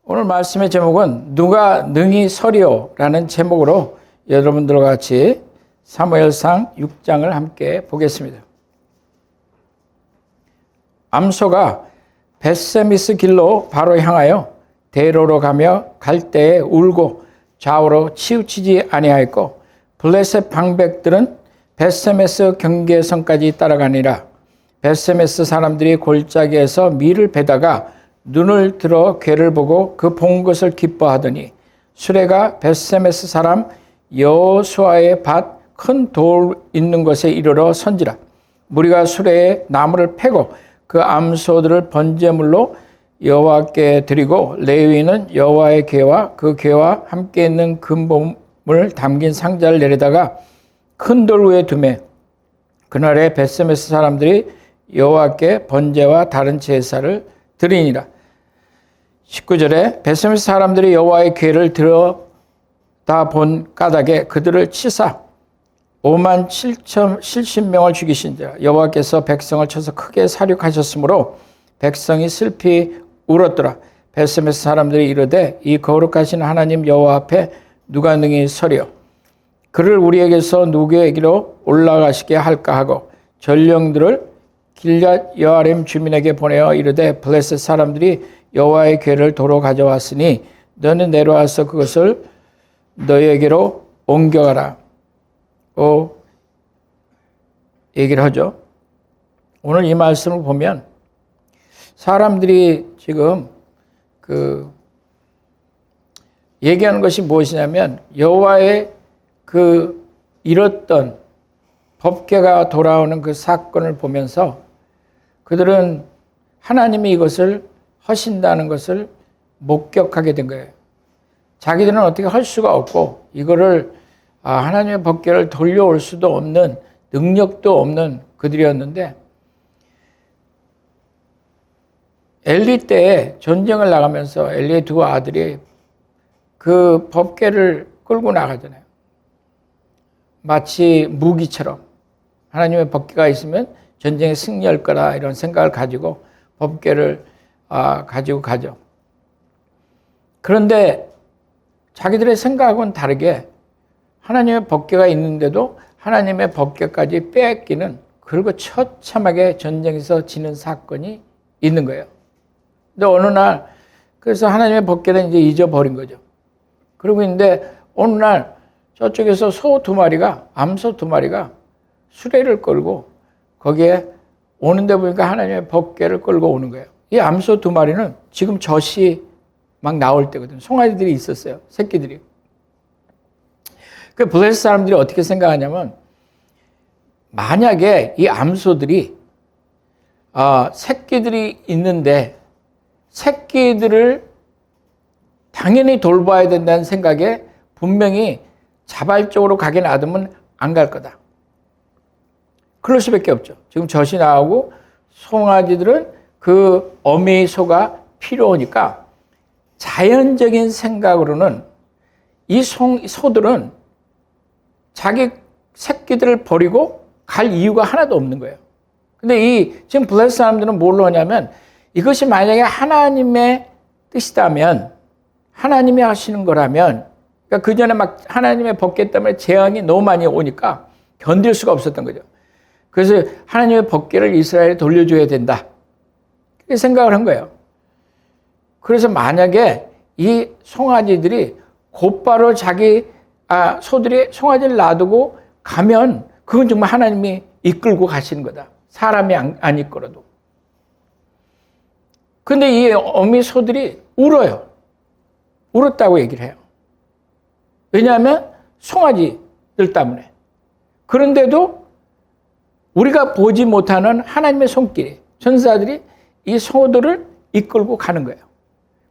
오늘 말씀의 제목은 누가 능히 서리오라는 제목으로 여러분들과 같이 사무엘상 6장을 함께 보겠습니다. 암소가 벳세미스 길로 바로 향하여 대로로 가며 갈 때에 울고 좌우로 치우치지 아니하였고 블레셋 방백들은 벳세메스 경계선까지 따라가니라. 벳세메스 사람들이 골짜기에서 밀을 베다가 눈을 들어 괴를 보고 그 본 것을 기뻐하더니 수레가 벳세메스 사람 여호수아의 밭 큰 돌 있는 곳에 이르러 선지라. 무리가 수레에 나무를 패고 그 암소들을 번제물로 여호와께 드리고 레위인은 여호와의 궤와 그 궤와 함께 있는 금봉을 담긴 상자를 내려다가 큰 돌 위에 두매 그날에 벳세메스 사람들이 여호와께 번제와 다른 제사를 드리니라. 19절에 벳세메스 사람들이 여호와의 궤를 들여다 본 까닭에 그들을 치사 57,070명을 죽이신지라. 여호와께서 백성을 쳐서 크게 사륙하셨으므로 백성이 슬피 울었더라. 벳세메스 사람들이 이르되 이 거룩하신 하나님 여호와 앞에 누가 능히 서리요. 그를 우리에게서 누구에게로 올라가시게 할까 하고 전령들을 길앗 여아림 주민에게 보내어 이르되 블레셋 사람들이 여호와의 궤를 도로 가져왔으니 너는 내려와서 그것을 너희에게로 옮겨가라. 얘기를 하죠. 오늘 이 말씀을 보면 사람들이 지금 얘기하는 것이 무엇이냐면 여호와의 잃었던 법궤가 돌아오는 그 사건을 보면서 그들은 하나님이 이것을 하신다는 것을 목격하게 된 거예요. 자기들은 어떻게 할 수가 없고 이거를 하나님의 법궤를 돌려올 수도 없는 능력도 없는 그들이었는데 엘리 때에 전쟁을 나가면서 엘리의 두 아들이 그 법궤를 끌고 나가잖아요. 마치 무기처럼 하나님의 법궤가 있으면 전쟁에 승리할 거라 이런 생각을 가지고 법궤를 가지고 가죠. 그런데 자기들의 생각하고는 다르게 하나님의 법궤가 있는데도 하나님의 법궤까지 빼앗기는 그리고 처참하게 전쟁에서 지는 사건이 있는 거예요. 근데 어느 날 그래서 하나님의 법궤는 이제 잊어버린 거죠. 그러고 있는데 어느 날 저쪽에서 소 두 마리가 암소 두 마리가 수레를 끌고 거기에 오는데 보니까 하나님의 법궤를 끌고 오는 거예요. 이 암소 두 마리는 지금 젖이 막 나올 때거든요. 송아지들이 있었어요. 새끼들이. 그 블레셋 사람들이 어떻게 생각하냐면 만약에 이 암소들이 새끼들이 있는데 새끼들을 당연히 돌봐야 된다는 생각에 분명히 자발적으로 가게 놔두면 안 갈 거다. 그럴 수밖에 없죠. 지금 젖이 나오고 송아지들은 그 어미 소가 필요하니까 자연적인 생각으로는 이 소들은 자기 새끼들을 버리고 갈 이유가 하나도 없는 거예요. 근데 지금 블레셋 사람들은 뭘로 하냐면 이것이 만약에 하나님의 뜻이다면 하나님이 하시는 거라면 그러니까 그 전에 막 하나님의 법궤 때문에 재앙이 너무 많이 오니까 견딜 수가 없었던 거죠. 그래서 하나님의 법궤를 이스라엘에 돌려줘야 된다. 그렇게 생각을 한 거예요. 그래서 만약에 이 송아지들이 곧바로 소들이 송아지를 놔두고 가면 그건 정말 하나님이 이끌고 가시는 거다. 사람이 안 이끌어도. 근데 이 어미 소들이 울어요. 울었다고 얘기를 해요. 왜냐하면 송아지들 때문에. 그런데도 우리가 보지 못하는 하나님의 손길이 전사들이 이 소들을 이끌고 가는 거예요.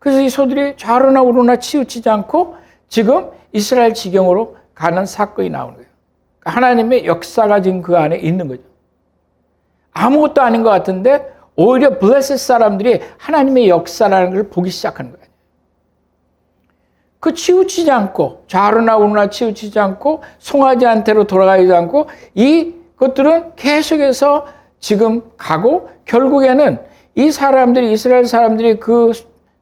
그래서 이 소들이 좌로나 우로나 치우치지 않고 지금 이스라엘 지경으로 가는 사건이 나오는 거예요. 하나님의 역사가 지금 그 안에 있는 거죠. 아무것도 아닌 것 같은데 오히려 블레셋 사람들이 하나님의 역사라는 걸 보기 시작하는 거예요. 그 치우치지 않고 좌로나 우로나 치우치지 않고 송아지한테로 돌아가지도 않고 이것들은 계속해서 지금 가고 결국에는 이 사람들이 이스라엘 사람들이 그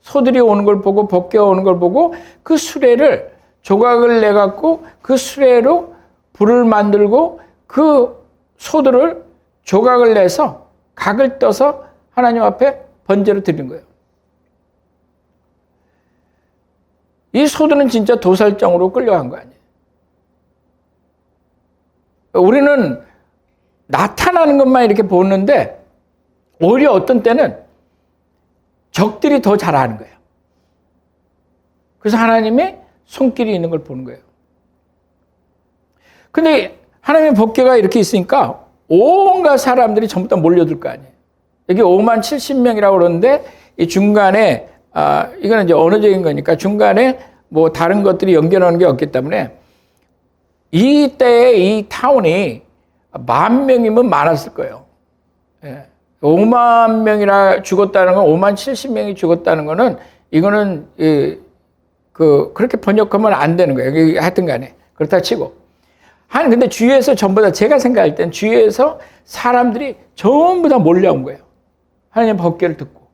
소들이 오는 걸 보고 법궤가 오는 걸 보고 그 수레를 조각을 내갖고 그 수레로 불을 만들고 그 소들을 조각을 내서 각을 떠서 하나님 앞에 번제로 드린 거예요. 이 소들은 진짜 도살장으로 끌려간 거 아니에요. 우리는 나타나는 것만 이렇게 보는데 오히려 어떤 때는 적들이 더 잘하는 거예요. 그래서 하나님의 손길이 있는 걸 보는 거예요. 근데 하나님의 법궤가 이렇게 있으니까 온갖 사람들이 전부 다 몰려들 거 아니에요. 여기 5만 70명이라고 그러는데 이 중간에 이거는 이제 언어적인 거니까 중간에 뭐 다른 것들이 연결하는 게 없기 때문에 이때에 이 타운이 10,000명이면 많았을 거예요. 5만 명이라 죽었다는 건 5만 70명이 죽었다는 거는 이거는 그렇게 번역하면 안 되는 거예요. 하여튼 간에 그렇다 치고 근데 주위에서 전부 다 제가 생각할 땐 주위에서 사람들이 전부 다 몰려온 거예요. 하나님 법궤를 듣고.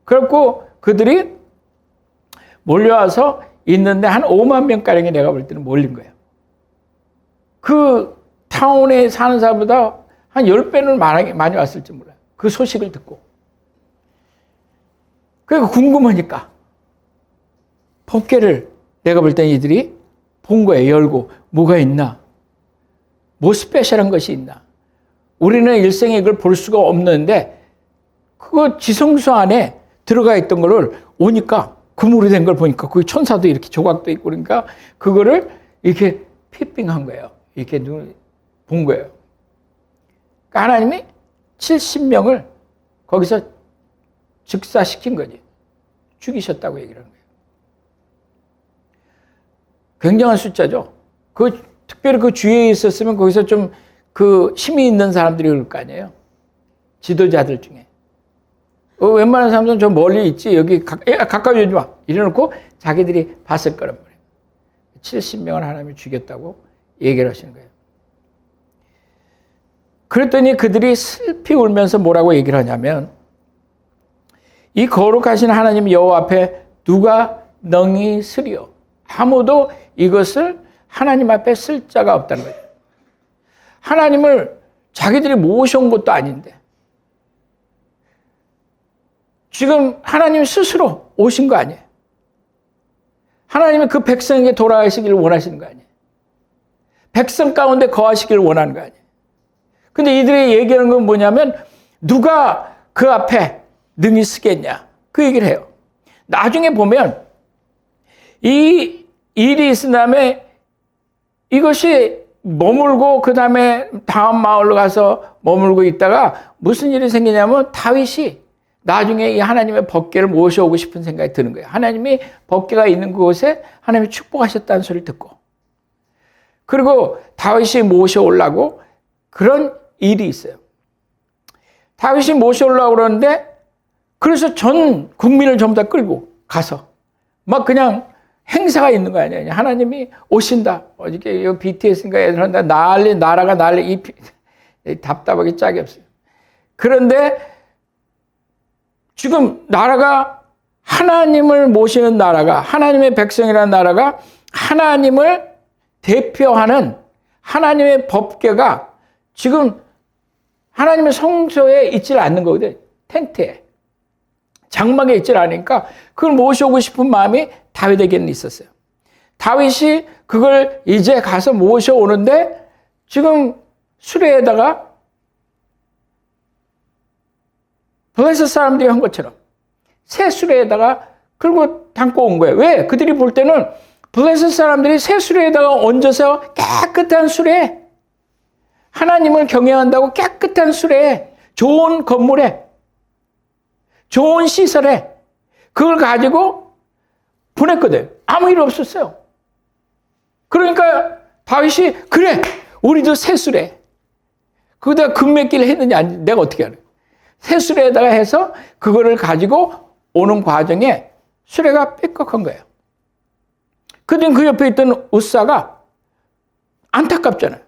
그렇고 그들이 몰려와서 있는데 한 5만 명가량이 내가 볼 때는 몰린 거예요. 그 타운에 사는 사람보다 한 10배는 많이 왔을지 몰라요. 그 소식을 듣고. 그러니까 궁금하니까 법궤를 내가 볼 때는 이들이 본 거예요. 열고 뭐가 있나? 뭐 스페셜한 것이 있나? 우리는 일생에 이걸 볼 수가 없는데 그거 지성소 안에 들어가 있던 거를 오니까 금으로 된 걸 보니까 거기 천사도 이렇게 조각도 있고 그러니까 그거를 이렇게 피빙한 거예요. 이렇게 눈을 본 거예요. 그러니까 하나님이 70명을 거기서 즉사시킨 거지. 죽이셨다고 얘기를 하는 거예요. 굉장한 숫자죠. 특별히 그 주위에 있었으면 거기서 좀 그 힘이 있는 사람들이 그럴 거 아니에요. 지도자들 중에. 웬만한 사람들은 저 멀리 있지. 여기 가까이 오지 마. 이래놓고 자기들이 봤을 거란 말이에요. 70명을 하나님이 죽였다고 얘기를 하시는 거예요. 그랬더니 그들이 슬피 울면서 뭐라고 얘기를 하냐면 이 거룩하신 하나님 여호와 앞에 누가 능히 쓰리요. 아무도 이것을 하나님 앞에 쓸 자가 없다는 거예요. 하나님을 자기들이 모셔온 것도 아닌데 지금 하나님 스스로 오신 거 아니에요. 하나님은 그 백성에게 돌아가시기를 원하시는 거 아니에요. 백성 가운데 거하시기를 원하는 거 아니에요. 근데 이들이 얘기하는 건 뭐냐면 누가 그 앞에 능히 서겠냐 그 얘기를 해요. 나중에 보면 이 일이 있은 다음에 이것이 머물고 그 다음에 다음 마을로 가서 머물고 있다가 무슨 일이 생기냐면 다윗이 나중에 이 하나님의 법궤를 모셔오고 싶은 생각이 드는 거예요. 하나님이 법궤가 있는 그곳에 하나님이 축복하셨다는 소리를 듣고 그리고 다윗이 모셔오려고 그런 일이 있어요. 다윗이 모셔오려고 그러는데 그래서 전 국민을 전부 다 끌고 가서 막 그냥 행사가 있는 거 아니에요. 하나님이 오신다. 어저께 BTS인가 애들한테 나라가 난리 답답하게 짝이 없어요. 그런데 지금 나라가 하나님을 모시는 나라가 하나님의 백성이라는 나라가 하나님을 대표하는 하나님의 법궤가 지금 하나님의 성소에 있질 않는 거거든요. 텐트에. 장막에 있질 않으니까 그걸 모셔오고 싶은 마음이 다윗에게는 있었어요. 다윗이 그걸 이제 가서 모셔오는데 지금 수레에다가 블레셋 사람들이 한 것처럼 새 수레에다가 끌고 담고 온 거예요. 왜? 그들이 볼 때는 블레셋 사람들이 새 수레에다가 얹어서 깨끗한 수레, 하나님을 경외한다고 깨끗한 수레, 좋은 건물에, 좋은 시설에 그걸 가지고 보냈거든. 아무 일 없었어요. 그러니까 다윗이 그래 우리도 새 수레 거기다가 금메기를 했느냐 내가 어떻게 알아요. 새 수레에다가 해서 그거를 가지고 오는 과정에 수레가 삐걱한 거예요. 그랬더니 그 옆에 있던 웃사가 안타깝잖아요.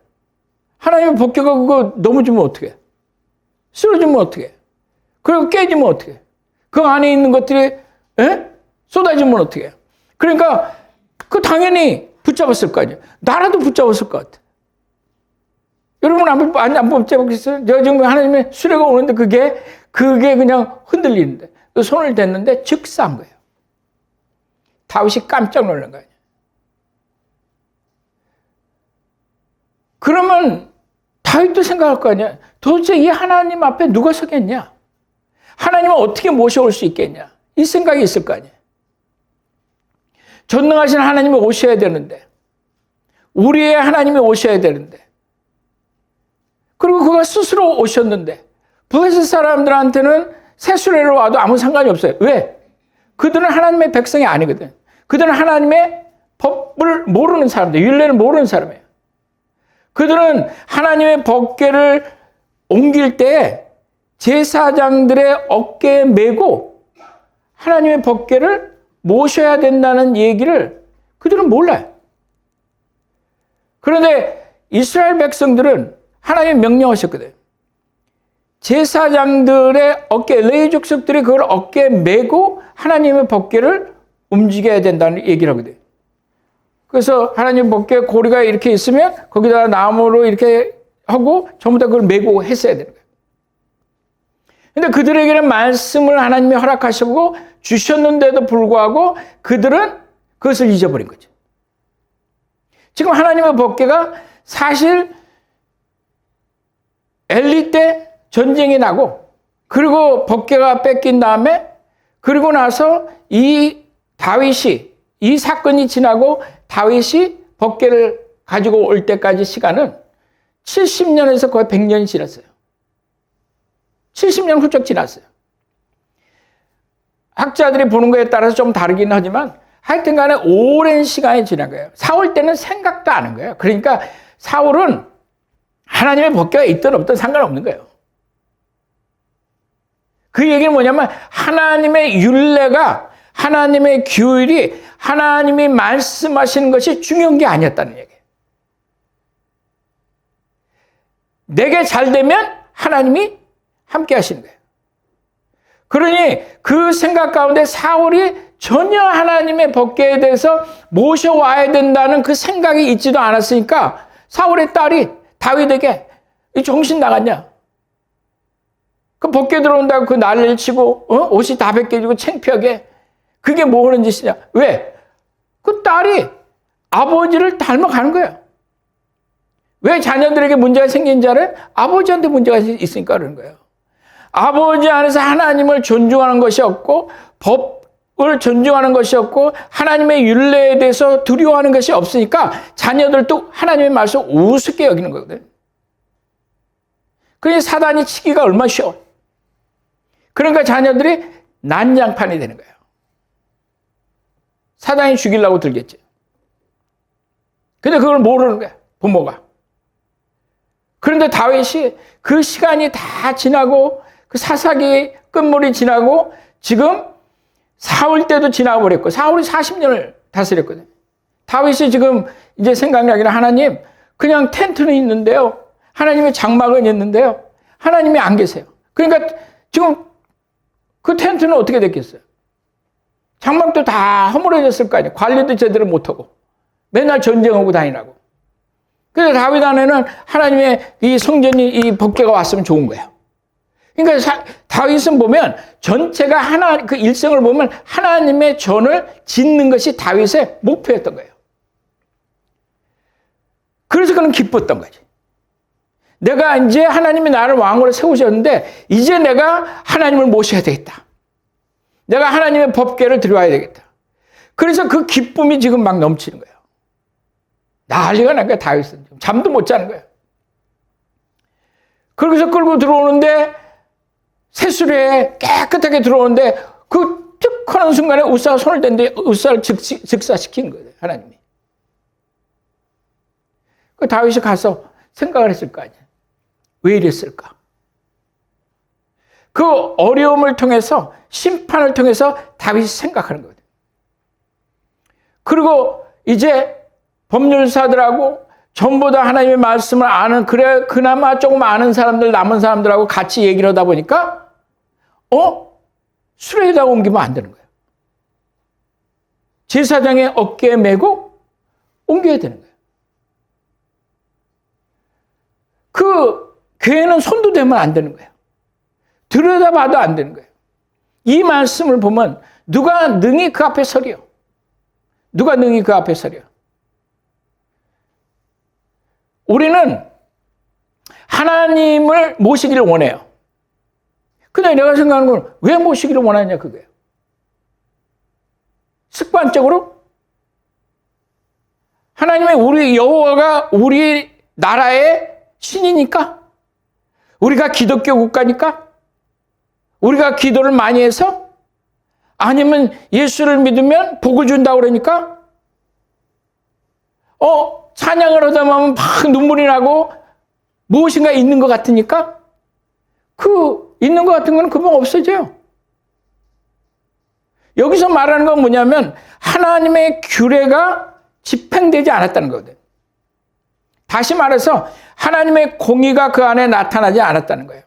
하나님의 법궤가 그거 넘어지면 어떡해. 쓰러지면 어떡해. 그리고 깨지면 어떡해. 그 안에 있는 것들이 예? 쏟아지면 어떻게 해요? 그러니까 그 당연히 붙잡았을 거 아니에요. 나라도 붙잡았을 것 같아. 여러분 안 붙잡았겠어요? 저 지금 하나님의 수레가 오는데 그게 그냥 흔들리는데 손을 댔는데 즉사한 거예요. 다윗이 깜짝 놀란 거예요. 그러면 다윗도 생각할 거 아니야. 도대체 이 하나님 앞에 누가 서겠냐? 하나님을 어떻게 모셔올 수 있겠냐? 이 생각이 있을 거 아니에요. 전능하신 하나님이 오셔야 되는데, 우리의 하나님이 오셔야 되는데, 그리고 그가 스스로 오셨는데, 블레셋 사람들한테는 새수레로 와도 아무 상관이 없어요. 왜? 그들은 하나님의 백성이 아니거든. 그들은 하나님의 법을 모르는 사람들, 율례를 모르는 사람이에요. 그들은 하나님의 법궤를 옮길 때 제사장들의 어깨에 메고 하나님의 법궤를 모셔야 된다는 얘기를 그들은 몰라요. 그런데 이스라엘 백성들은 하나님이 명령하셨거든요. 제사장들의 어깨, 레위 족속들이 그걸 어깨에 메고 하나님의 법궤를 움직여야 된다는 얘기를 하거든요. 그래서 하나님 법궤 고리가 이렇게 있으면 거기다가 나무로 이렇게 하고 전부 다 그걸 메고 했어야 되는 거예요. 근데 그들에게는 말씀을 하나님이 허락하시고 주셨는데도 불구하고 그들은 그것을 잊어버린 거죠. 지금 하나님의 법궤가 사실 엘리 때 전쟁이 나고 그리고 법궤가 뺏긴 다음에 그리고 나서 이 다윗이 이 사건이 지나고 다윗이 법궤를 가지고 올 때까지 시간은 70년에서 거의 100년이 지났어요. 70년 훌쩍 지났어요. 학자들이 보는 거에 따라서 좀 다르긴 하지만 하여튼 간에 오랜 시간이 지난 거예요. 사울 때는 생각도 안 한 거예요. 그러니까 사울은 하나님의 법궤가 있든 없든 상관없는 거예요. 그 얘기는 뭐냐면 하나님의 율례가 하나님의 규율이 하나님이 말씀하시는 것이 중요한 게 아니었다는 얘기예요. 내게 잘 되면 하나님이 함께 하시는 거예요. 그러니 그 생각 가운데 사울이 전혀 하나님의 법궤에 대해서 모셔와야 된다는 그 생각이 있지도 않았으니까 사울의 딸이 다윗에게 정신 나갔냐? 그 법궤 들어온다고 그 난리를 치고 옷이 다 벗겨지고 창피하게 그게 뭐 하는 짓이냐? 왜? 그 딸이 아버지를 닮아가는 거예요. 왜 자녀들에게 문제가 생긴 줄 알아요? 아버지한테 문제가 있으니까 그러는 거예요. 아버지 안에서 하나님을 존중하는 것이 없고 법을 존중하는 것이 없고 하나님의 율례에 대해서 두려워하는 것이 없으니까 자녀들도 하나님의 말씀을 우습게 여기는 거거든요. 그러니 사단이 치기가 얼마나 쉬워. 그러니까 자녀들이 난장판이 되는 거예요. 사단이 죽이려고 들겠지. 근데 그걸 모르는 거야, 부모가. 그런데 다윗이 그 시간이 다 지나고 그 사사기 끝물이 지나고 지금 사울 때도 지나버렸고 사울이 40년을 다스렸거든요. 다윗이 지금 이제 생각나기는 하나님 그냥 텐트는 있는데요. 하나님의 장막은 있는데요. 하나님이 안 계세요. 그러니까 지금 그 텐트는 어떻게 됐겠어요? 장막도 다 허물어졌을 거 아니에요. 관리도 제대로 못하고 맨날 전쟁하고 다니라고. 그래서 다윗 안에는 하나님의 이 성전이 이 법궤가 왔으면 좋은 거예요. 그러니까 다윗은 보면 전체가 하나 그 일생을 보면 하나님의 전을 짓는 것이 다윗의 목표였던 거예요. 그래서 그는 기뻤던 거지. 내가 이제 하나님이 나를 왕으로 세우셨는데 이제 내가 하나님을 모셔야 되겠다. 내가 하나님의 법궤를 들여와야 되겠다. 그래서 그 기쁨이 지금 막 넘치는 거예요. 난리가 난 거야, 다윗은. 잠도 못 자는 거예요. 그러고서 끌고 들어오는데 새수레에 깨끗하게 들어오는데 그 쭉 하는 순간에 우사가 손을 댔는데 우사를 즉사시킨 거예요, 하나님이. 그 다윗이 가서 생각을 했을 거 아니에요. 왜 이랬을까? 그 어려움을 통해서 심판을 통해서 다윗이 생각하는 거거든요. 그리고 이제 법률사들하고 전부 다 하나님의 말씀을 아는 그래 그나마 조금 아는 사람들 남은 사람들하고 같이 얘기를 하다 보니까 수레에다가 옮기면 안 되는 거예요. 제사장의 어깨에 메고 옮겨야 되는 거예요. 그 교회는 손도 대면 안 되는 거예요. 들여다봐도 안 되는 거예요. 이 말씀을 보면 누가 능히 그 앞에 서리요? 누가 능히 그 앞에 서리요? 우리는 하나님을 모시기를 원해요. 근데 내가 생각하는 건 왜 모시기를 원하냐 그거예요. 습관적으로 하나님의 우리 여호와가 우리 나라의 신이니까, 우리가 기독교 국가니까, 우리가 기도를 많이 해서, 아니면 예수를 믿으면 복을 준다고 그러니까, 찬양을 하다 보면 막 눈물이 나고 무엇인가 있는 것 같으니까, 그 있는 것 같은 건 금방 없어져요. 여기서 말하는 건 뭐냐면 하나님의 규례가 집행되지 않았다는 거거든요. 다시 말해서 하나님의 공의가 그 안에 나타나지 않았다는 거예요.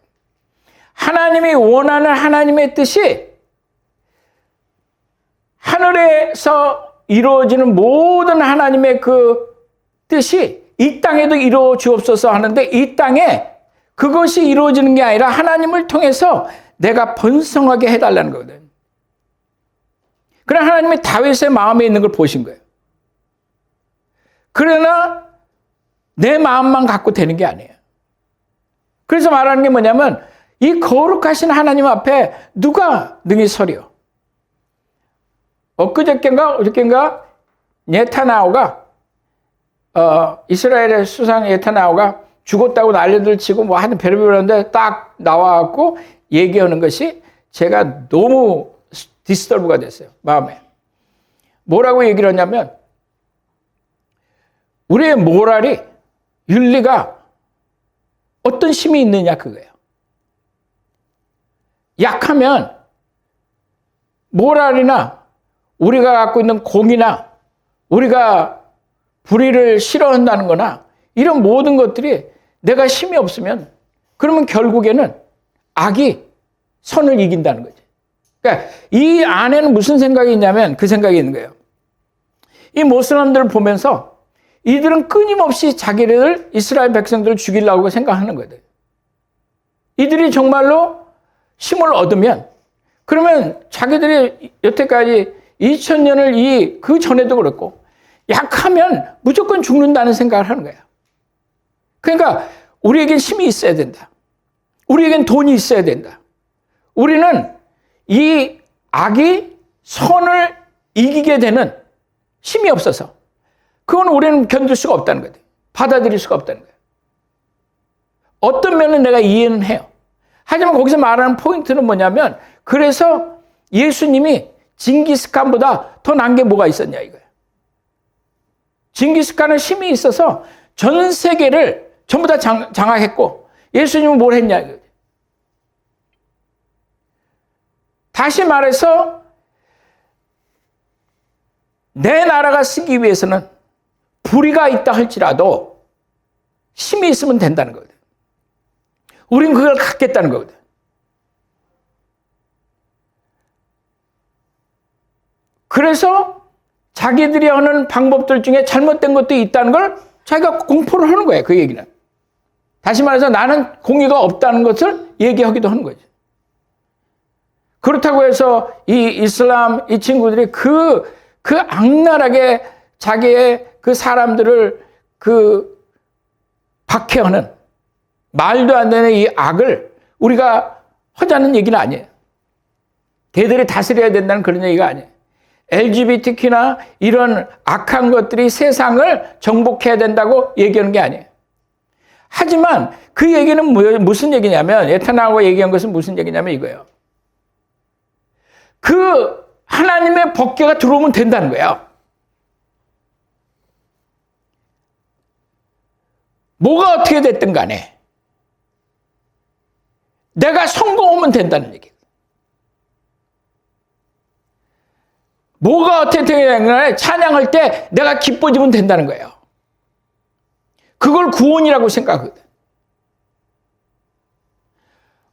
하나님이 원하는 하나님의 뜻이 하늘에서 이루어지는 모든 하나님의 그 뜻이 이 땅에도 이루어 주옵소서 하는데, 이 땅에 그것이 이루어지는 게 아니라 하나님을 통해서 내가 번성하게 해달라는 거거든요. 그러나 하나님이 다윗의 마음에 있는 걸 보신 거예요. 그러나 내 마음만 갖고 되는 게 아니에요. 그래서 말하는 게 뭐냐면 이 거룩하신 하나님 앞에 누가 능히 서리요? 어저께인가 네타냐후가 이스라엘의 수상 네타냐후가 죽었다고 난리들 치고 뭐 하여튼 별의별 하는데 딱 나와갖고 얘기하는 것이 제가 너무 디스터브가 됐어요. 마음에. 뭐라고 얘기를 하냐면 우리의 모랄이, 윤리가 어떤 힘이 있느냐 그거예요. 약하면 모랄이나 우리가 갖고 있는 공이나 우리가 불의를 싫어한다는 거나 이런 모든 것들이 내가 힘이 없으면 그러면 결국에는 악이 선을 이긴다는 거지. 그러니까 이 안에는 무슨 생각이 있냐면 그 생각이 있는 거예요. 이 모슬람들을 보면서 이들은 끊임없이 자기를 이스라엘 백성들을 죽이려고 생각하는 거예요. 이들이 정말로 힘을 얻으면 그러면 자기들이 여태까지 2000년을 그 전에도 그렇고 약하면 무조건 죽는다는 생각을 하는 거예요. 그러니까 우리에겐 힘이 있어야 된다. 우리에겐 돈이 있어야 된다. 우리는 이 악이 선을 이기게 되는 힘이 없어서 그건 우리는 견딜 수가 없다는 거예요. 받아들일 수가 없다는 거예요. 어떤 면은 내가 이해는 해요. 하지만 거기서 말하는 포인트는 뭐냐면 그래서 예수님이 징기스칸보다 더 난 게 뭐가 있었냐 이거예요. 징기스칸은 힘이 있어서 전 세계를 전부 다 장악했고 예수님은 뭘 했냐 이거예요. 다시 말해서 내 나라가 쓰기 위해서는 불의가 있다 할지라도 힘이 있으면 된다는 거거든. 우린 그걸 갖겠다는 거거든. 그래서 자기들이 하는 방법들 중에 잘못된 것도 있다는 걸 자기가 공포를 하는 거예요. 그 얘기는. 다시 말해서 나는 공의가 없다는 것을 얘기하기도 하는 거죠. 그렇다고 해서 이 이슬람 이 친구들이 그 악랄하게 자기의 그 사람들을 박해하는 말도 안 되는 이 악을 우리가 하자는 얘기는 아니에요. 걔들이 다스려야 된다는 그런 얘기가 아니에요. LGBTQ나 이런 악한 것들이 세상을 정복해야 된다고 얘기하는 게 아니에요. 하지만 그 얘기는 무슨 얘기냐면 네타냐후가 얘기한 것은 무슨 얘기냐면 이거예요. 그 하나님의 법궤가 들어오면 된다는 거예요. 뭐가 어떻게 됐든 간에 내가 성공하면 된다는 얘기예요. 뭐가 어떻게 되든 간에 찬양할 때 내가 기뻐지면 된다는 거예요. 그걸 구원이라고 생각하거든.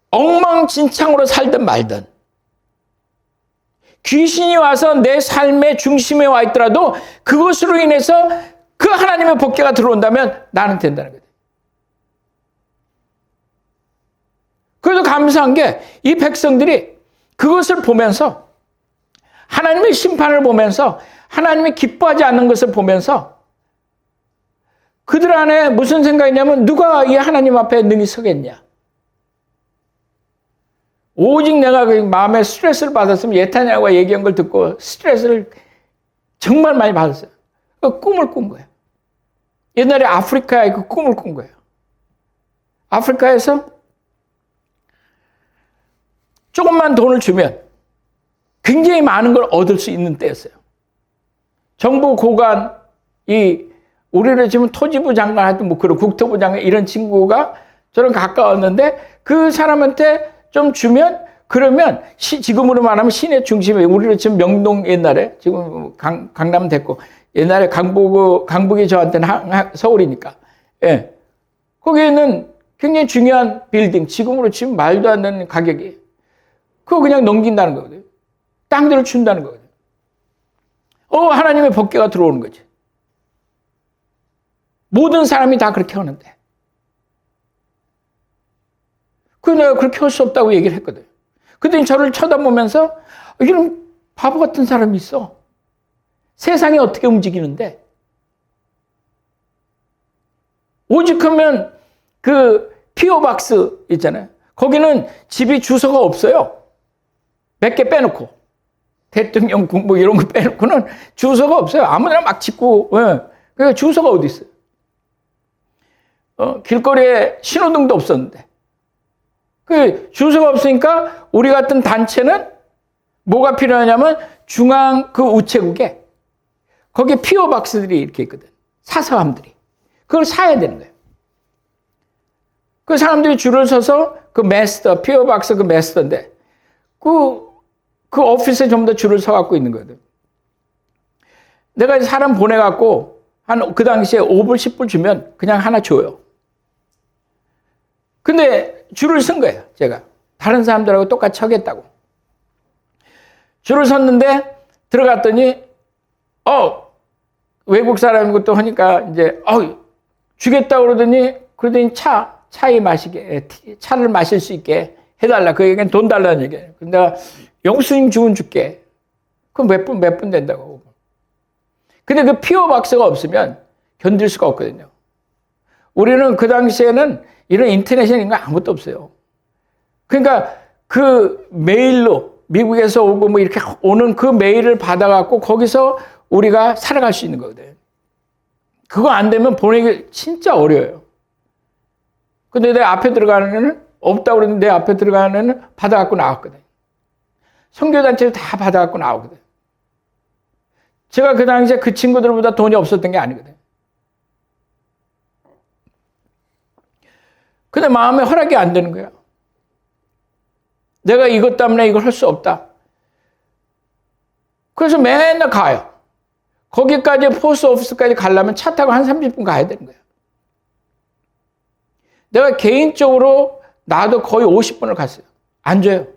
엉망진창으로 살든 말든 귀신이 와서 내 삶의 중심에 와 있더라도 그것으로 인해서 그 하나님의 법궤가 들어온다면 나는 된다는 거예요. 그래도 감사한 게 이 백성들이 그것을 보면서 하나님의 심판을 보면서 하나님이 기뻐하지 않는 것을 보면서 그들 안에 무슨 생각이냐면 누가 이 하나님 앞에 능히 서겠냐. 오직 내가 그 마음에 스트레스를 받았으면 예타냐가 얘기한 걸 듣고 스트레스를 정말 많이 받았어요. 그 꿈을 꾼 거예요. 옛날에 아프리카에 그 꿈을 꾼 거예요. 아프리카에서 조금만 돈을 주면 굉장히 많은 걸 얻을 수 있는 때였어요. 정부 고관이 우리를 지금 토지부 장관 하여튼 뭐 그런 국토부 장관 이런 친구가 저랑 가까웠는데 그 사람한테 좀 주면 그러면 지금으로 말하면 시내 중심에 우리를 지금 명동 옛날에 지금 강남 됐고 옛날에 강북이 저한테는 서울이니까 예. 거기에는 굉장히 중요한 빌딩 지금으로 치면 말도 안 되는 가격이 그거 그냥 넘긴다는 거거든요. 땅들을 준다는 거거든요. 하나님의 법궤가 들어오는 거지. 모든 사람이 다 그렇게 하는데. 그래서 내가 그렇게 할 수 없다고 얘기를 했거든. 그랬더니 저를 쳐다보면서 이런 바보 같은 사람이 있어. 세상이 어떻게 움직이는데. 오직하면 그 피오박스 있잖아요. 거기는 집이 주소가 없어요. 몇 개 빼놓고. 대통령 뭐 이런 거 빼놓고는 주소가 없어요. 아무데나 막 짓고. 그러니까 주소가 어디 있어요. 길거리에 신호등도 없었는데. 그 주소가 없으니까 우리 같은 단체는 뭐가 필요하냐면 중앙 그 우체국에 거기에 피오박스들이 이렇게 있거든. 사서함들이. 그걸 사야 되는 거예요. 그 사람들이 줄을 서서 그 메스터, 피오박스 그 메스터인데 그 오피스에 좀 더 줄을 서갖고 있는 거거든. 내가 사람 보내갖고 그 당시에 5불, 10불 주면 그냥 하나 줘요. 근데 줄을 쓴 거예요, 제가. 다른 사람들하고 똑같이 하겠다고. 줄을 섰는데 들어갔더니 외국 사람인 것도 하니까 이제 주겠다고 그러더니 차에 마시게 차를 마실 수 있게 해달라. 그 얘기는 돈 달라는 얘기예요. 근데 내가 영수증 주면 줄게. 그럼 몇 분 된다고. 근데 그 피오박스가 없으면 견딜 수가 없거든요. 우리는 그 당시에는 이런 인터넷이나 거 아무것도 없어요. 그러니까 그 메일로 미국에서 오고 뭐 이렇게 오는 그 메일을 받아갖고 거기서 우리가 살아갈 수 있는 거거든요. 그거 안 되면 보내기 진짜 어려워요. 근데 내 앞에 들어가는 애는 없다고 그랬는데 내 앞에 들어가는 애는 받아갖고 나왔거든. 선교단체를 다 받아갖고 나오거든. 제가 그 당시에 그 친구들보다 돈이 없었던 게 아니거든. 근데 마음에 허락이 안 되는 거야. 내가 이것 때문에 이걸 할 수 없다. 그래서 맨날 가요. 거기까지 포스트 오피스까지 가려면 차 타고 한 30분 가야 되는 거야. 내가 개인적으로 나도 거의 50분을 갔어요. 안 줘요.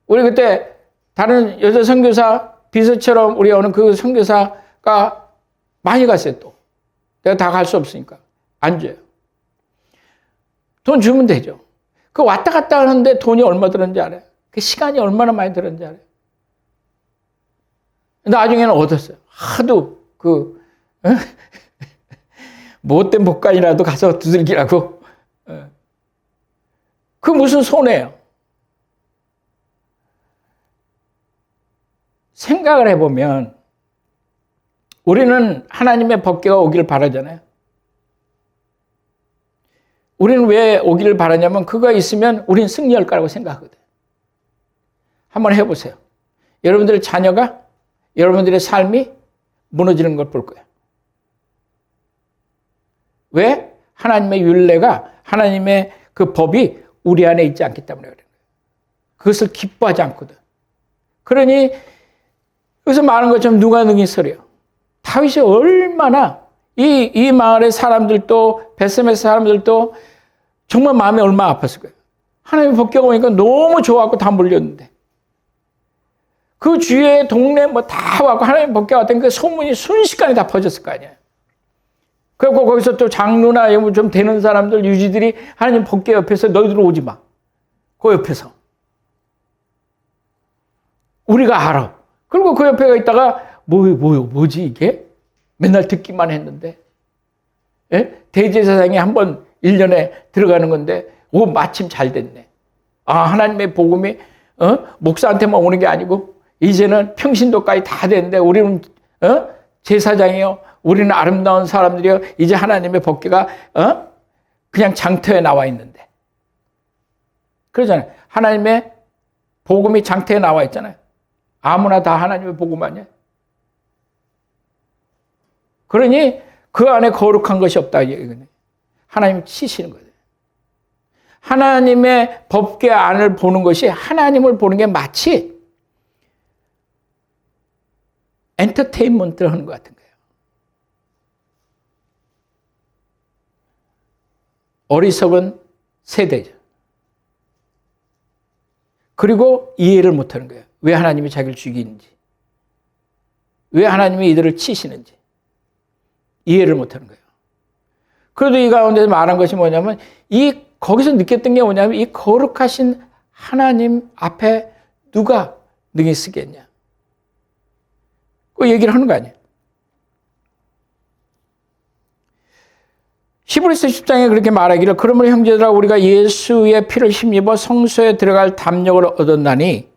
우리 그때 다른 여자 선교사 비서처럼 우리 오는 그 선교사가 많이 갔어요 또. 내가 다 갈 수 없으니까. 안 줘요. 돈 주면 되죠. 그 왔다 갔다 하는데 돈이 얼마 들었는지 알아요? 그 시간이 얼마나 많이 들었는지 알아요? 나중에는 얻었어요. 하도 못된 복간이라도 가서 두들기라고. 그 무슨 손해예요? 생각을 해보면 우리는 하나님의 법궤가 오기를 바라잖아요. 우리는 왜 오기를 바라냐면 그거가 있으면 우리는 승리할 거라고 생각하거든. 한번 해보세요. 여러분들의 자녀가 여러분들의 삶이 무너지는 걸 볼 거예요. 왜? 하나님의 율례가 하나님의 그 법이 우리 안에 있지 않기 때문에 그래요. 그것을 기뻐하지 않거든. 그러니 여기서 말한 것처럼 누가 능히 서려. 다윗이 얼마나 이 마을의 사람들도 베스메스 사람들도 정말 마음이 얼마나 아팠을 거예요. 하나님의 법궤가 오니까 너무 좋아하고 다 몰렸는데 그 주위에 동네 뭐 다 와고 하나님 법궤 왔던 그 소문이 순식간에 다 퍼졌을 거 아니에요. 그리고 거기서 또 장로나 좀 되는 사람들, 유지들이 하나님 법궤 옆에서 너희들 오지 마. 그 옆에서. 우리가 알아. 그리고 그 옆에 있다가 뭐지 이게? 맨날 듣기만 했는데. 예? 대제사장이 한번 1년에 들어가는 건데 마침 잘 됐네. 하나님의 복음이 목사한테만 오는 게 아니고 이제는 평신도까지 다 됐는데 우리는 제사장이요. 우리는 아름다운 사람들이요. 이제 하나님의 법궤가 그냥 장터에 나와 있는데. 그러잖아요. 하나님의 복음이 장터에 나와 있잖아요. 아무나 다 하나님의 복음 아니야? 그러니 그 안에 거룩한 것이 없다. 하나님이 치시는 거예요. 하나님의 법궤 안을 보는 것이 하나님을 보는 게 마치 엔터테인먼트를 하는 것 같은 거예요. 어리석은 세대죠. 그리고 이해를 못하는 거예요. 왜 하나님이 자기를 죽이는지, 왜 하나님이 이들을 치시는지 이해를 못하는 거예요. 그래도 이 가운데서 말한 것이 뭐냐면 거기서 느꼈던 게 뭐냐면 이 거룩하신 하나님 앞에 누가 능히 쓰겠냐. 그 얘기를 하는 거 아니에요. 히브리서 10장에 그렇게 말하기를 그러므로 형제들아 우리가 예수의 피를 힘입어 성소에 들어갈 담력을 얻었나니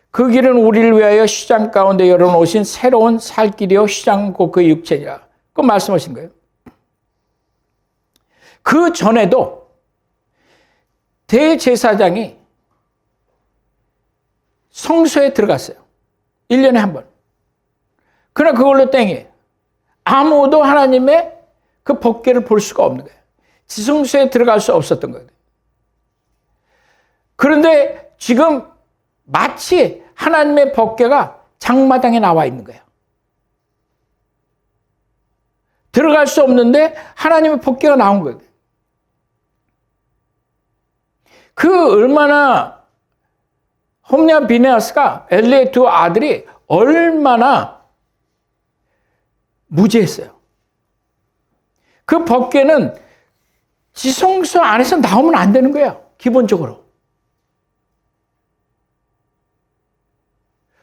그 길은 우리를 위하여 시장 가운데 열어놓으신 새로운 살 길이요 시장 곧 그 육체니라. 그 말씀하신 거예요. 그 전에도 대제사장이 성소에 들어갔어요. 1년에 한 번. 그러나 그걸로 땡이에요. 아무도 하나님의 그 법궤를 볼 수가 없는 거예요. 지성소에 들어갈 수 없었던 거예요. 그런데 지금 마치 하나님의 법궤가 장마당에 나와 있는 거예요. 들어갈 수 없는데 하나님의 법궤가 나온 거예요. 그 얼마나 홈리와 비네아스가 엘리의 두 아들이 얼마나 무지했어요. 그 법궤는 지성소 안에서 나오면 안 되는 거예요. 기본적으로.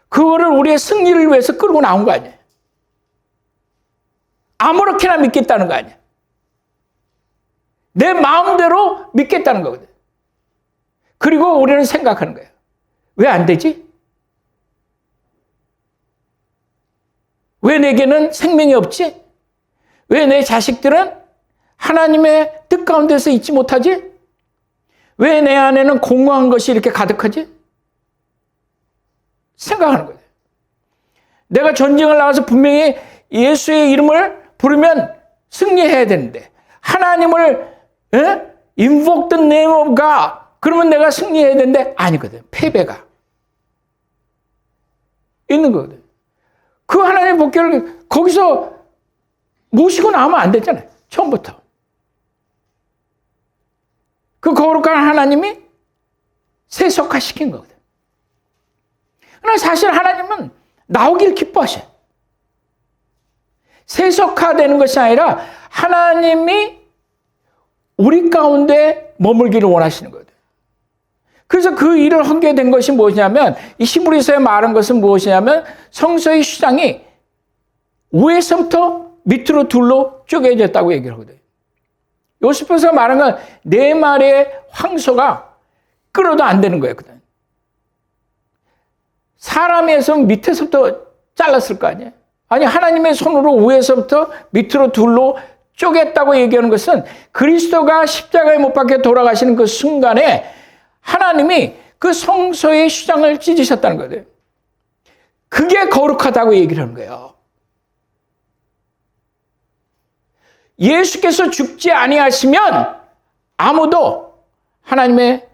그거를 우리의 승리를 위해서 끌고 나온 거 아니에요. 아무렇게나 믿겠다는 거 아니에요. 내 마음대로 믿겠다는 거거든. 그리고 우리는 생각하는 거예요. 왜 안 되지? 왜 내게는 생명이 없지? 왜 내 자식들은 하나님의 뜻 가운데서 있지 못하지? 왜 내 안에는 공허한 것이 이렇게 가득하지? 생각하는 거예요. 내가 전쟁을 나가서 분명히 예수의 이름을 부르면 승리해야 되는데 하나님을 invoke the name of God 그러면 내가 승리해야 되는데 아니거든. 패배가 있는 거거든. 그 하나님의 법궤를 거기서 모시고 나오면 안 되잖아요. 처음부터. 그 거룩한 하나님이 세속화시킨 거거든. 그러나 사실 하나님은 나오길 기뻐하셔요. 세속화되는 것이 아니라 하나님이 우리 가운데 머물기를 원하시는 거거든. 그래서 그 일을 하게 된 것이 무엇이냐면 이 히브리서에 말한 것은 무엇이냐면 성소의 휘장이 위에서부터 밑으로 둘로 쪼개졌다고 얘기를 하거든요. 요시포스가 말한 건 네 마리의 황소가 끌어도 안 되는 거예요. 사람에서 밑에서부터 잘랐을 거 아니에요. 아니 하나님의 손으로 위에서부터 밑으로 둘로 쪼갰다고 얘기하는 것은 그리스도가 십자가에 못 박혀 돌아가시는 그 순간에 하나님이 그 성소의 휘장을 찢으셨다는 거예요. 그게 거룩하다고 얘기를 하는 거예요. 예수께서 죽지 아니하시면 아무도 하나님의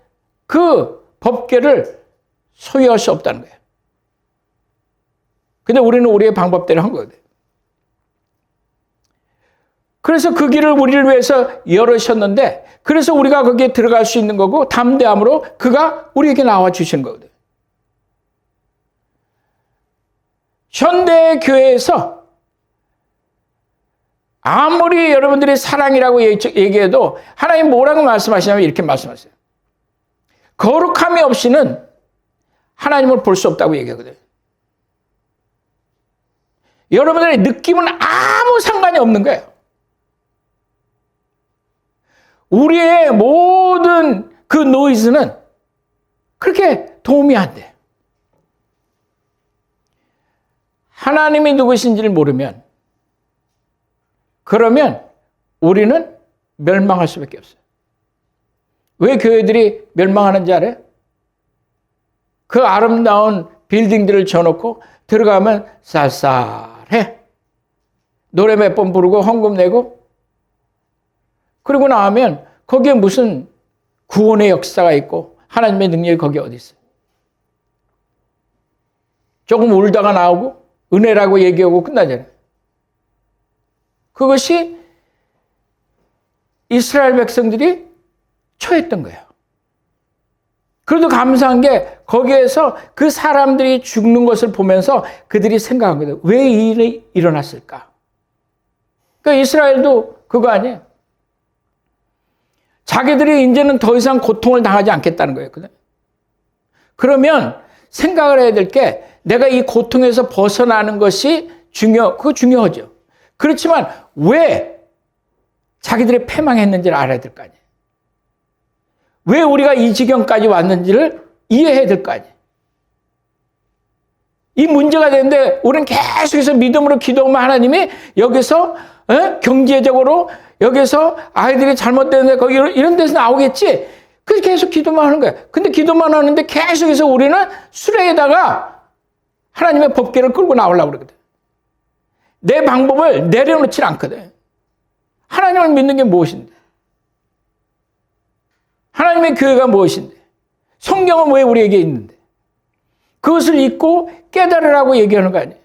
그 법궤를 소유할 수 없다는 거예요. 근데 우리는 우리의 방법대로 한 거거든요. 그래서 그 길을 우리를 위해서 열으셨는데 그래서 우리가 거기에 들어갈 수 있는 거고 담대함으로 그가 우리에게 나와 주시는 거거든요. 현대 교회에서 아무리 여러분들이 사랑이라고 얘기해도 하나님 뭐라고 말씀하시냐면 이렇게 말씀하세요. 거룩함이 없이는 하나님을 볼 수 없다고 얘기하거든요. 여러분들의 느낌은 아무 상관이 없는 거예요. 우리의 모든 그 노이즈는 그렇게 도움이 안 돼. 하나님이 누구신지를 모르면, 그러면 우리는 멸망할 수밖에 없어요. 왜 교회들이 멸망하는지 알아요? 그 아름다운 빌딩들을 쳐놓고 들어가면 쌀쌀해. 노래 몇 번 부르고 헌금 내고, 그리고 나오면 거기에 무슨 구원의 역사가 있고 하나님의 능력이 거기 어디 있어요? 조금 울다가 나오고 은혜라고 얘기하고 끝나잖아요. 그것이 이스라엘 백성들이 처했던 거예요. 그래도 감사한 게 거기에서 그 사람들이 죽는 것을 보면서 그들이 생각한 거예요. 왜 이 일이 일어났을까? 그러니까 이스라엘도 그거 아니에요. 자기들이 이제는 더 이상 고통을 당하지 않겠다는 거예요. 그러면 생각을 해야 될 게 내가 이 고통에서 벗어나는 것이 그거 중요하죠. 그렇지만 왜 자기들이 패망했는지를 알아야 될 거 아니에요. 왜 우리가 이 지경까지 왔는지를 이해해야 될 거 아니에요. 이 문제가 되는데 우리는 계속해서 믿음으로 기도하면 하나님이 여기서 경제적으로 여기서 아이들이 잘못되는데 거기 이런 데서 나오겠지. 그래서 계속 기도만 하는 거야. 근데 기도만 하는데 계속해서 우리는 수레에다가 하나님의 법궤를 끌고 나오려고 그러거든. 내 방법을 내려놓지 않거든. 하나님을 믿는 게 무엇인데? 하나님의 교회가 무엇인데? 성경은 왜 우리에게 있는데? 그것을 잊고 깨달으라고 얘기하는 거 아니에요?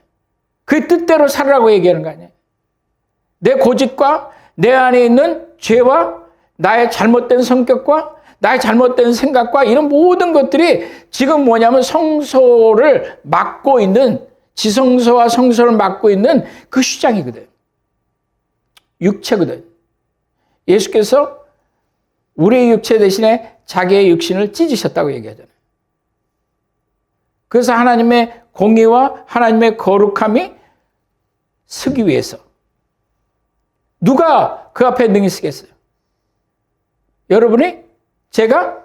그 뜻대로 살으라고 얘기하는 거 아니에요? 내 고집과 내 안에 있는 죄와 나의 잘못된 성격과 나의 잘못된 생각과 이런 모든 것들이 지금 뭐냐면 성소를 막고 있는, 지성소와 성소를 막고 있는 그 휘장이거든. 육체거든. 예수께서 우리의 육체 대신에 자기의 육신을 찢으셨다고 얘기하잖아요. 그래서 하나님의 공의와 하나님의 거룩함이 서기 위해서 누가 그 앞에 능히 서겠어요? 여러분이? 제가?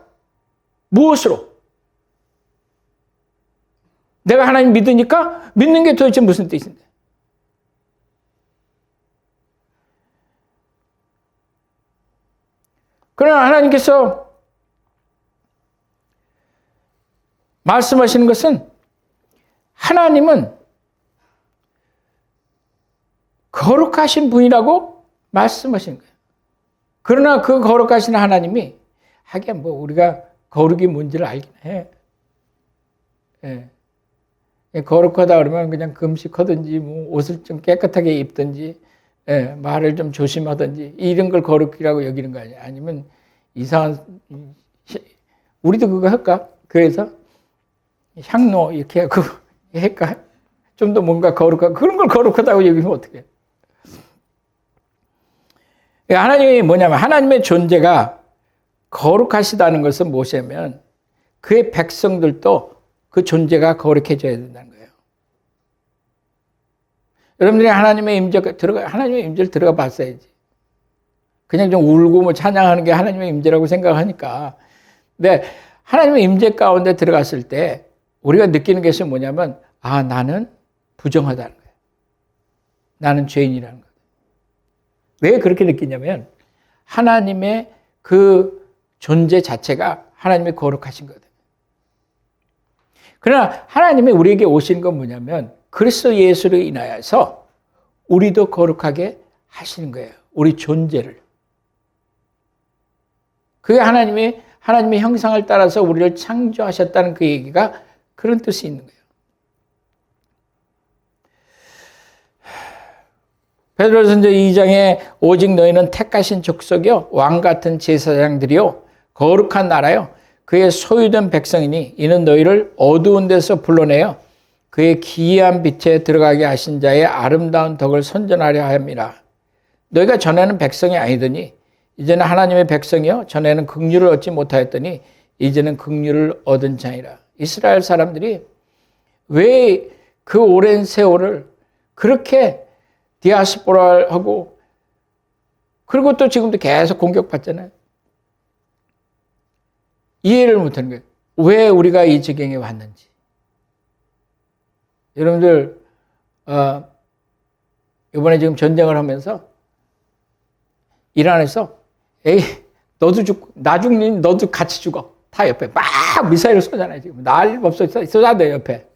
무엇으로? 내가 하나님 믿으니까? 믿는 게 도대체 무슨 뜻인데? 그러나 하나님께서 말씀하시는 것은 하나님은 거룩하신 분이라고 말씀하시는 거예요. 그러나 그 거룩하신 하나님이 하긴 뭐 우리가 거룩이 뭔지를 알긴 해. 예. 거룩하다 그러면 그냥 금식하든지 뭐 옷을 좀 깨끗하게 입든지 말을 좀 조심하든지 이런 걸 거룩이라고 여기는 거 아니에요. 아니면 이상한 우리도 그거 할까? 그래서 향로 이렇게 하고 할까? 좀 더 뭔가 거룩하고 그런 걸 거룩하다고 여기면 어떡해? 하나님이 뭐냐면 하나님의 존재가 거룩하시다는 것은 무엇이냐면 그의 백성들도 그 존재가 거룩해져야 된다는 거예요. 여러분들이 하나님의 임재를 들어가 봤어야지. 그냥 좀 울고 뭐 찬양하는 게 하나님의 임재라고 생각하니까. 근데 하나님의 임재 가운데 들어갔을 때 우리가 느끼는 것이 뭐냐면 나는 부정하다는 거예요. 나는 죄인이라는 거예요. 왜 그렇게 느끼냐면 하나님의 그 존재 자체가 하나님이 거룩하신 거거든요. 그러나 하나님이 우리에게 오신 건 뭐냐면 그리스도 예수로 인하여서 우리도 거룩하게 하시는 거예요. 우리 존재를. 그게 하나님의 형상을 따라서 우리를 창조하셨다는 그 얘기가 그런 뜻이 있는 거예요. 베드로전서 2장에 오직 너희는 택하신 족속이요 왕 같은 제사장들이요 거룩한 나라요 그의 소유된 백성이니 이는 너희를 어두운 데서 불러내어 그의 기이한 빛에 들어가게 하신 자의 아름다운 덕을 선전하려 함이라. 너희가 전에는 백성이 아니더니 이제는 하나님의 백성이요 전에는 긍휼을 얻지 못하였더니 이제는 긍휼을 얻은 자니라. 이스라엘 사람들이 왜 그 오랜 세월을 그렇게 디아스포라하고 그리고 또 지금도 계속 공격받잖아요. 이해를 못하는 거예요. 왜 우리가 이 지경에 왔는지. 여러분들 이번에 지금 전쟁을 하면서 이란에서 에이 너도 죽고 나 죽니 너도 같이 죽어. 다 옆에 막 미사일을 쏘잖아요. 지금 난리 없어 쏘자대 옆에.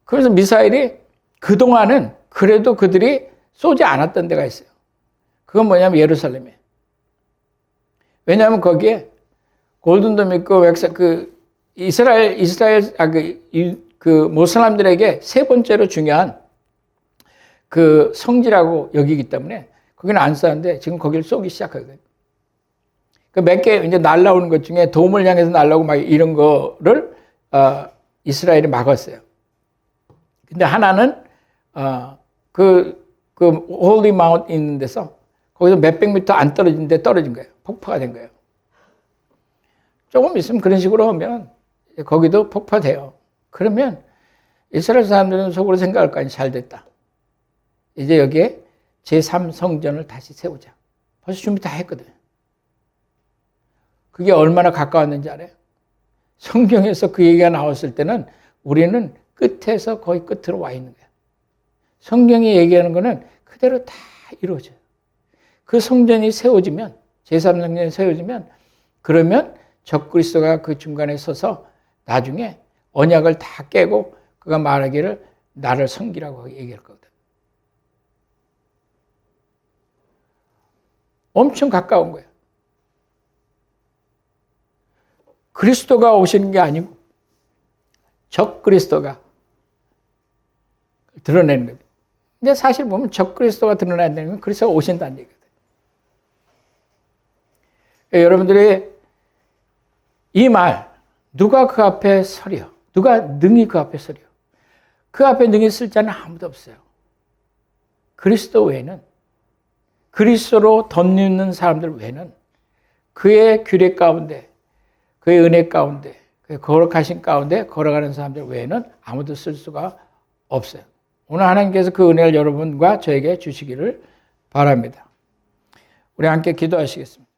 그래서 미사일이 그동안은 그래도 그들이 쏘지 않았던 데가 있어요. 그건 뭐냐면 예루살렘이에요. 왜냐하면 거기에 골든돔 있고 이스라엘 모슬람들에게 세 번째로 중요한 그 성지라고 여기기 때문에 거기는 안 쏘는데 지금 거기를 쏘기 시작하거든요. 그 몇 개 이제 날라오는 것 중에 돔을 향해서 날라오고 막 이런 거를 이스라엘이 막았어요. 근데 하나는 홀리 마운트 있는 데서 거기서 몇백 미터 안 떨어진 데 떨어진 거예요. 폭파가 된 거예요. 조금 있으면 그런 식으로 하면 거기도 폭파돼요. 그러면 이스라엘 사람들은 속으로 생각할 거 아니에요. 잘 됐다. 이제 여기에 제3성전을 다시 세우자. 벌써 준비 다 했거든요. 그게 얼마나 가까웠는지 알아요? 성경에서 그 얘기가 나왔을 때는 우리는 끝에서 거의 끝으로 와 있는 거예요. 성경이 얘기하는 거는 그대로 다 이루어져요. 그 성전이 세워지면, 제3성전이 세워지면, 그러면 적그리스도가 그 중간에 서서 나중에 언약을 다 깨고 그가 말하기를 나를 섬기라고 얘기할 거거든. 엄청 가까운 거예요. 그리스도가 오시는 게 아니고 적그리스도가 드러내는 거예요. 근데 사실 보면 적그리스도가 드러나야 건 그리스도가 오신다는 얘기거든요. 여러분들이 이 말, 누가 그 앞에 서려? 누가 능히 그 앞에 서려? 그 앞에 능히 쓸 자는 아무도 없어요. 그리스도 외에는, 그리스도로 덧입는 사람들 외에는 그의 규례 가운데, 그의 은혜 가운데, 그의 거룩하신 가운데 걸어가는 사람들 외에는 아무도 쓸 수가 없어요. 오늘 하나님께서 그 은혜를 여러분과 저에게 주시기를 바랍니다. 우리 함께 기도하시겠습니다.